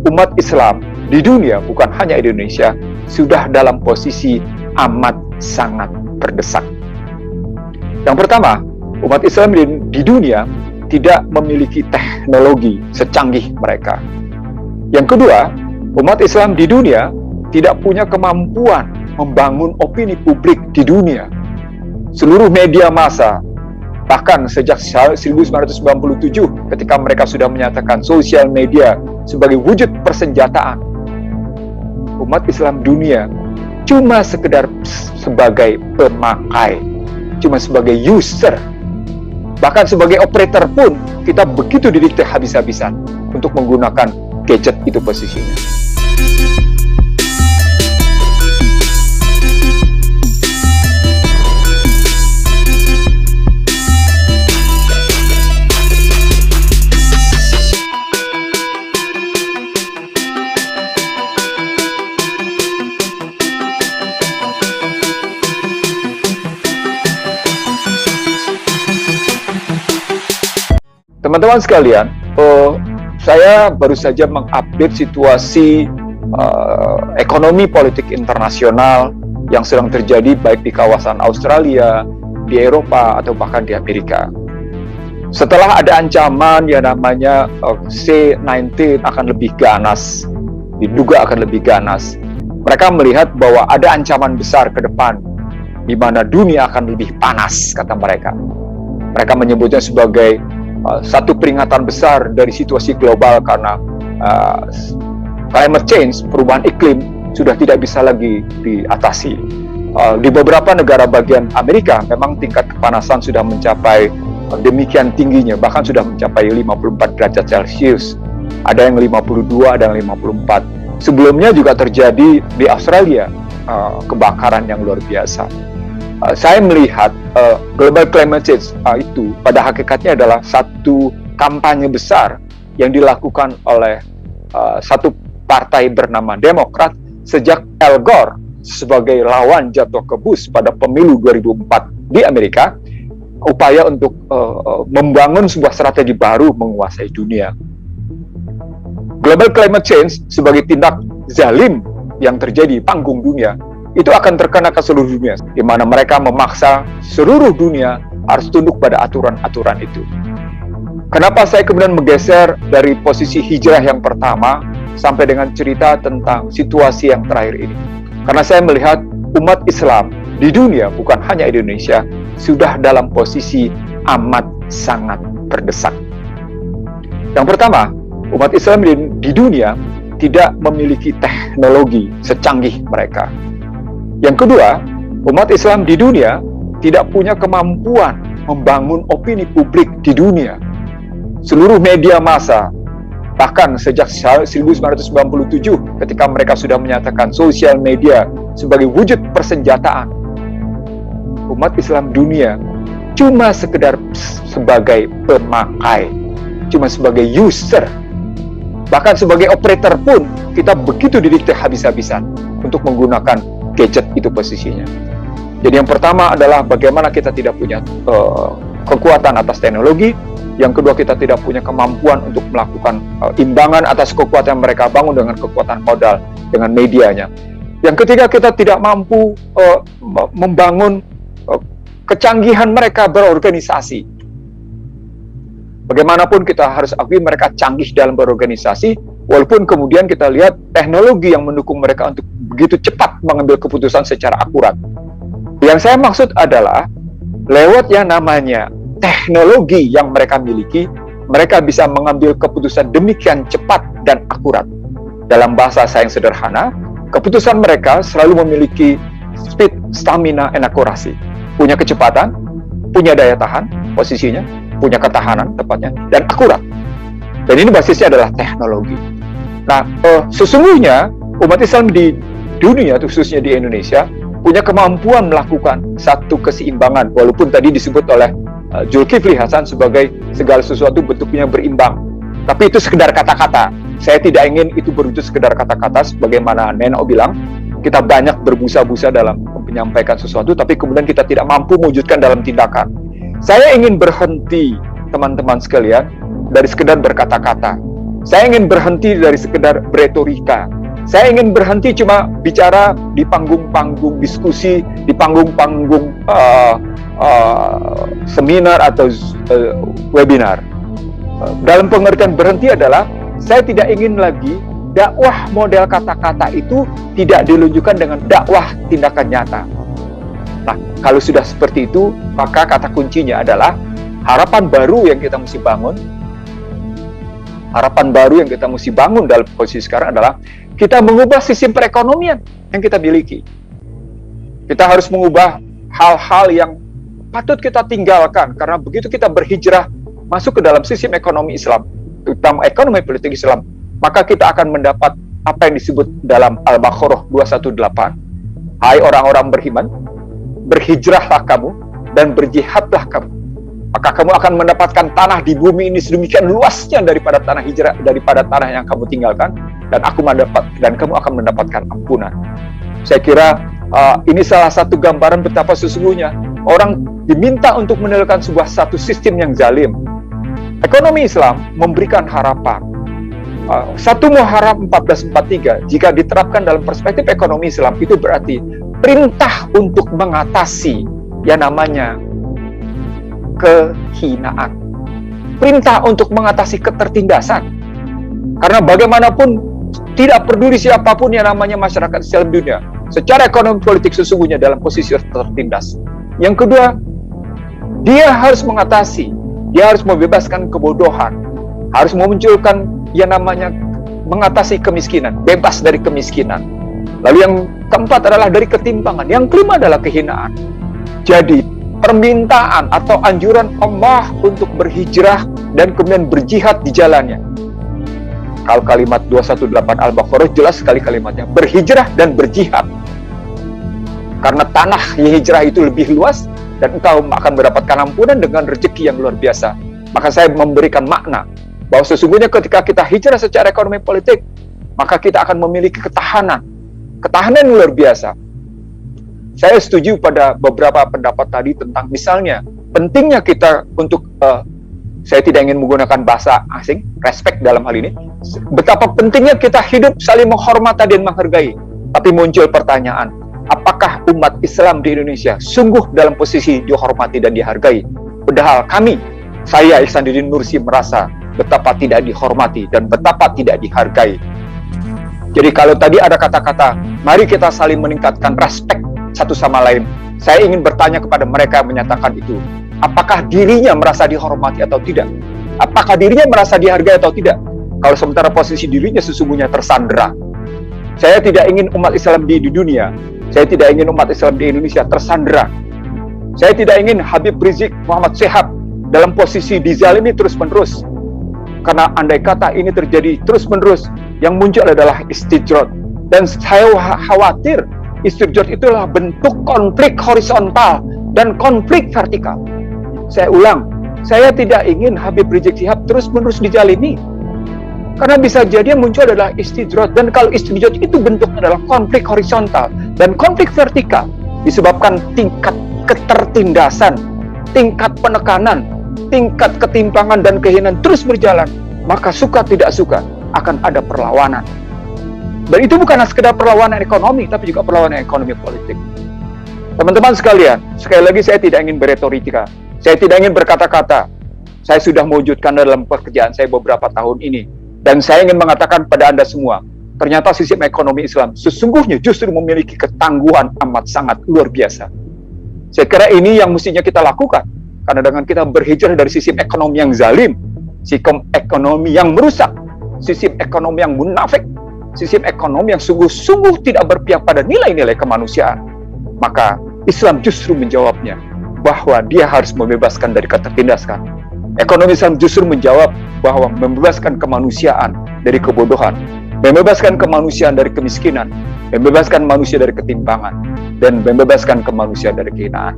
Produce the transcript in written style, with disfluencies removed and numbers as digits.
umat Islam di dunia, bukan hanya Indonesia, sudah dalam posisi amat sangat terdesak. Yang pertama, umat Islam di dunia tidak memiliki teknologi secanggih mereka. Yang kedua, umat Islam di dunia tidak punya kemampuan membangun opini publik di dunia. Seluruh media massa, bahkan sejak 1997 ketika mereka sudah menyatakan sosial media sebagai wujud persenjataan, umat Islam dunia cuma sekedar sebagai pemakai, cuma sebagai user. Bahkan sebagai operator pun kita begitu didikte habis-habisan untuk menggunakan gadget itu posisinya. Teman-teman sekalian, saya baru saja mengupdate situasi ekonomi politik internasional yang sedang terjadi baik di kawasan Australia, di Eropa, atau bahkan di Amerika. Setelah ada ancaman yang namanya C-19 akan lebih ganas, diduga akan lebih ganas, mereka melihat bahwa ada ancaman besar ke depan, di mana dunia akan lebih panas, kata mereka. Mereka menyebutnya sebagai satu peringatan besar dari situasi global karena climate change, perubahan iklim, sudah tidak bisa lagi diatasi. Di beberapa negara bagian Amerika, memang tingkat kepanasan sudah mencapai demikian tingginya, bahkan sudah mencapai 54 derajat Celcius. Ada yang 52, ada yang 54. Sebelumnya juga terjadi di Australia, kebakaran yang luar biasa. Saya melihat global climate change itu pada hakikatnya adalah satu kampanye besar yang dilakukan oleh satu partai bernama Demokrat sejak Al Gore sebagai lawan jatuh ke Bush pada pemilu 2004 di Amerika, upaya untuk membangun sebuah strategi baru menguasai dunia. Global climate change sebagai tindak zalim yang terjadi di panggung dunia itu akan terkena ke seluruh dunia, di mana mereka memaksa seluruh dunia harus tunduk pada aturan-aturan itu. Kenapa saya kemudian menggeser dari posisi hijrah yang pertama sampai dengan cerita tentang situasi yang terakhir ini? Karena saya melihat umat Islam di dunia, bukan hanya Indonesia, sudah dalam posisi amat sangat terdesak. Yang pertama, umat Islam di dunia tidak memiliki teknologi secanggih mereka. Yang kedua, umat Islam di dunia tidak punya kemampuan membangun opini publik di dunia. Seluruh media massa, bahkan sejak 1997 ketika mereka sudah menyatakan sosial media sebagai wujud persenjataan, umat Islam dunia cuma sekedar sebagai pemakai, cuma sebagai user. Bahkan sebagai operator pun kita begitu didikte habis-habisan untuk menggunakan gadget itu posisinya. Jadi yang pertama adalah bagaimana kita tidak punya kekuatan atas teknologi. Yang kedua, kita tidak punya kemampuan untuk melakukan imbangan atas kekuatan yang mereka bangun dengan kekuatan modal, dengan medianya. Yang ketiga, kita tidak mampu membangun kecanggihan mereka berorganisasi. Bagaimanapun kita harus akui mereka canggih dalam berorganisasi, walaupun kemudian kita lihat teknologi yang mendukung mereka untuk begitu cepat mengambil keputusan secara akurat. Yang saya maksud adalah lewat yang namanya teknologi yang mereka miliki, mereka bisa mengambil keputusan demikian cepat dan akurat. Dalam bahasa saya yang sederhana, keputusan mereka selalu memiliki speed, stamina, and akurasi. Punya kecepatan, punya daya tahan, posisinya, punya ketahanan tepatnya, dan akurat. Dan ini basisnya adalah teknologi. Nah, sesungguhnya umat Islam di dunia, khususnya di Indonesia, punya kemampuan melakukan satu keseimbangan, walaupun tadi disebut oleh Zulkifli Hasan sebagai segala sesuatu bentuknya berimbang. Tapi itu sekedar kata-kata. Saya tidak ingin itu berwujud sekedar kata-kata, sebagaimana Neno bilang, kita banyak berbusa-busa dalam menyampaikan sesuatu, tapi kemudian kita tidak mampu mewujudkan dalam tindakan. Saya ingin berhenti, teman-teman sekalian, dari sekedar berkata-kata. Saya ingin berhenti dari sekedar retorika. Saya ingin berhenti cuma bicara di panggung-panggung diskusi, di panggung-panggung seminar atau webinar. Dalam pengertian berhenti adalah saya tidak ingin lagi dakwah model kata-kata itu tidak diluncurkan dengan dakwah tindakan nyata. Nah, kalau sudah seperti itu, maka kata kuncinya adalah harapan baru yang kita mesti bangun. Harapan baru yang kita mesti bangun dalam posisi sekarang adalah kita mengubah sistem perekonomian yang kita miliki. Kita harus mengubah hal-hal yang patut kita tinggalkan, karena begitu kita berhijrah masuk ke dalam sistem ekonomi Islam, terutama ekonomi politik Islam, maka kita akan mendapat apa yang disebut dalam Al-Baqarah 218. Hai orang-orang beriman, berhijrahlah kamu dan berjihadlah kamu. Maka kamu akan mendapatkan tanah di bumi ini sedemikian luasnya daripada tanah hijrah, daripada tanah yang kamu tinggalkan, dan kamu akan mendapatkan ampunan. Saya kira ini salah satu gambaran betapa sesungguhnya orang diminta untuk meninggalkan satu sistem yang zalim. Ekonomi Islam memberikan harapan. 1 Muharram 1443 jika diterapkan dalam perspektif ekonomi Islam itu berarti perintah untuk mengatasi yang namanya kehinaan, perintah untuk mengatasi ketertindasan. Karena bagaimanapun tidak peduli siapapun yang namanya masyarakat Islam dunia, secara ekonomi politik sesungguhnya dalam posisi tertindas. Yang kedua, dia harus mengatasi, dia harus membebaskan kebodohan, harus memunculkan yang namanya mengatasi kemiskinan, bebas dari kemiskinan. Lalu yang keempat adalah dari ketimpangan, yang kelima adalah kehinaan. Jadi permintaan atau anjuran Allah untuk berhijrah dan kemudian berjihad di jalannya. Kalau kalimat 218 Al-Baqarah jelas sekali kalimatnya, berhijrah dan berjihad. Karena tanah hijrah itu lebih luas dan engkau akan mendapatkan ampunan dengan rezeki yang luar biasa. Maka saya memberikan makna bahwa sesungguhnya ketika kita hijrah secara ekonomi politik, maka kita akan memiliki ketahanan yang luar biasa. Saya setuju pada beberapa pendapat tadi tentang misalnya pentingnya kita untuk saya tidak ingin menggunakan bahasa asing, respect dalam hal ini. Betapa pentingnya kita hidup saling menghormati dan menghargai. Tapi muncul pertanyaan, apakah umat Islam di Indonesia sungguh dalam posisi dihormati dan dihargai? Padahal saya Ihsanuddin Nursi merasa betapa tidak dihormati dan betapa tidak dihargai. Jadi kalau tadi ada kata-kata, mari kita saling meningkatkan respect satu sama lain. Saya ingin bertanya kepada mereka yang menyatakan itu, apakah dirinya merasa dihormati atau tidak? Apakah dirinya merasa dihargai atau tidak? Kalau sementara posisi dirinya sesungguhnya tersandera. Saya tidak ingin umat Islam di dunia, saya tidak ingin umat Islam di Indonesia tersandera. Saya tidak ingin Habib Rizik Muhammad Syihab dalam posisi dizalimi terus-menerus. Karena andai kata ini terjadi terus-menerus, yang muncul adalah istijrad. Dan saya khawatir istijrad itulah bentuk konflik horizontal dan konflik vertikal. Saya ulang, saya tidak ingin Habib Rizik Syihab terus-menerus dizalimi. Karena bisa jadi yang muncul adalah istijrad, dan kalau istijrad itu bentuknya adalah konflik horizontal dan konflik vertikal disebabkan tingkat ketertindasan, tingkat penekanan, tingkat ketimpangan dan kehinaan terus berjalan, maka suka tidak suka akan ada perlawanan. Dan itu bukan sekedar perlawanan ekonomi, tapi juga perlawanan ekonomi politik. Teman-teman sekalian, sekali lagi saya tidak ingin berretorika, saya tidak ingin berkata-kata. Saya sudah mewujudkan dalam pekerjaan saya beberapa tahun ini, dan saya ingin mengatakan pada Anda semua, ternyata sistem ekonomi Islam sesungguhnya justru memiliki ketangguhan amat sangat luar biasa. Saya kira ini yang mestinya kita lakukan, karena dengan kita berhijrah dari sistem ekonomi yang zalim, sistem ekonomi yang merusak, sistem ekonomi yang munafik, sistem ekonomi yang sungguh-sungguh tidak berpihak pada nilai-nilai kemanusiaan, maka Islam justru menjawabnya bahwa dia harus membebaskan dari ketertindasan. Ekonomi Islam justru menjawab bahwa membebaskan kemanusiaan dari kebodohan, membebaskan kemanusiaan dari kemiskinan, membebaskan manusia dari ketimpangan, dan membebaskan kemanusiaan dari kehinaan.